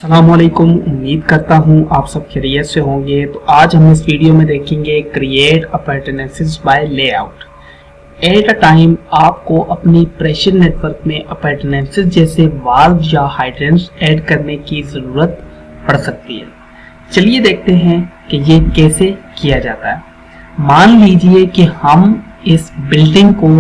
अस्सलामुअलैकुम। उम्मीद करता हूँ आप सब खैरियत से होंगे। तो आज हम इस वीडियो में देखेंगे create appurtenances by layout. At a time आपको अपनी प्रेशर नेटवर्क में अपर्टेनेंसेस जैसे वाल्व या हाइड्रेंट्स ऐड करने की ज़रूरत पड़ सकती है। चलिए देखते हैं कि ये कैसे किया जाता है। मान लीजिए कि हम इस बिल्डिंग को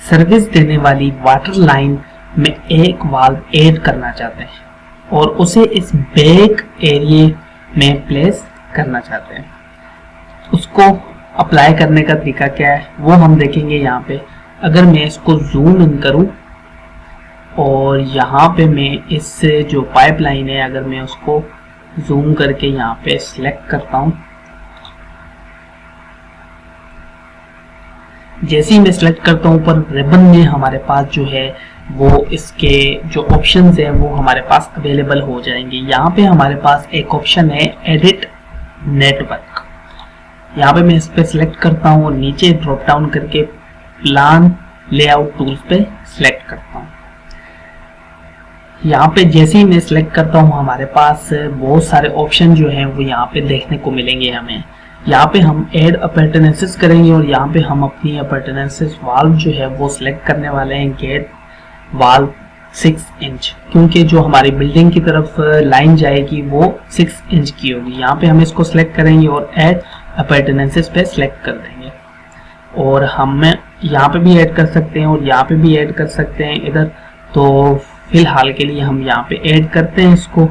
सर्विस देने वाली वाटर लाइन में एक वाल्व ऐड करना चाहते हैं और उसे इस बैक एरिया में प्लेस करना चाहते हैं। उसको अप्लाई करने का तरीका क्या है वो हम देखेंगे। यहाँ पे अगर मैं इसको जूम इन करूँ और यहाँ पे मैं इस जो पाइपलाइन है अगर मैं उसको जूम करके यहाँ पे सिलेक्ट करता हूँ, जैसे ही मैं सिलेक्ट करता हूँ ऊपर रिबन में हमारे पास जो है वो इसके जो ऑप्शंस है वो हमारे पास अवेलेबल हो जाएंगे। यहाँ पे हमारे पास एक ऑप्शन है एडिट नेटवर्क। यहाँ पे मैं इस पे सिलेक्ट करता हूँ और नीचे ड्रॉप डाउन करके प्लान लेआउट टूल्स पे सिलेक्ट करता हूँ। यहाँ पे जैसे ही मैं सिलेक्ट करता हूँ हमारे पास बहुत सारे ऑप्शन जो हैं वो यहाँ पे देखने को मिलेंगे हमें। यहाँ पे हम ऐड अपर्टेनेंसेस करेंगे और यहाँ पे हम अपनी अपर्टेनेंसेस वाल्व जो है वो सिलेक्ट करने वाले हैं गेट वाल्व 6 इंच, क्योंकि जो हमारी बिल्डिंग की तरफ लाइन जाएगी वो 6 इंच की होगी। यहाँ पे हम इसको सिलेक्ट करेंगे और ऐड अपर्टेनेंसेस पे सिलेक्ट कर देंगे और हम यहाँ पे भी ऐड कर सकते हैं और यहाँ पे भी ऐड कर सकते हैं इधर। तो फिलहाल के लिए हम यहाँ पे ऐड करते हैं इसको।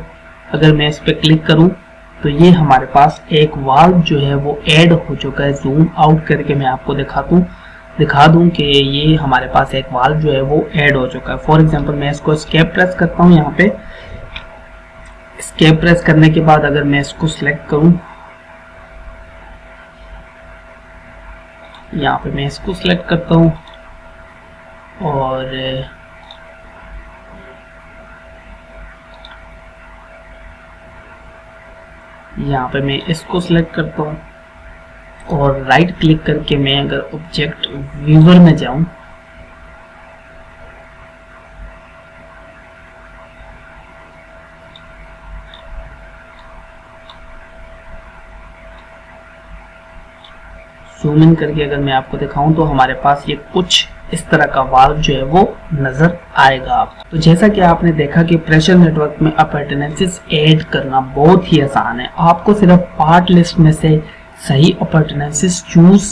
अगर मैं इस पर क्लिक करूँ तो ये हमारे पास एक वाल्व जो है वो ऐड हो चुका है। जूम आउट करके मैं आपको दिखा दूं कि ये हमारे पास एक वाल्व जो है वो ऐड हो चुका है। फॉर एग्जांपल मैं इसको एस्केप प्रेस करता हूँ। यहाँ पे एस्केप प्रेस करने के बाद अगर मैं इसको सिलेक्ट करूँ, यहाँ पे मैं इसको सिलेक्ट करता हूँ और यहाँ पे मैं इसको सिलेक्ट करता हूँ और राइट क्लिक करके मैं अगर ऑब्जेक्ट व्यूअर में जाऊं जूम इन करके अगर मैं आपको दिखाऊं तो हमारे पास ये कुछ इस तरह का वाल्व जो है वो नजर आएगा आपको। तो जैसा कि आपने देखा कि प्रेशर नेटवर्क में अपर्टेनेंसेस ऐड करना बहुत ही आसान है। आपको सिर्फ पार्ट लिस्ट में से सही अपर्टेनेंसेस चूज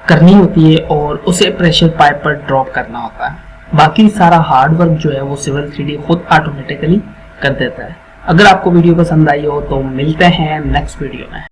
करनी होती है और उसे प्रेशर पाइप पर ड्रॉप करना होता है। बाकी सारा हार्ड वर्क जो है वो सिविल 3D खुद ऑटोमेटिकली कर देता है। अगर आपको वीडियो पसंद आई हो तो मिलते हैं नेक्स्ट वीडियो में।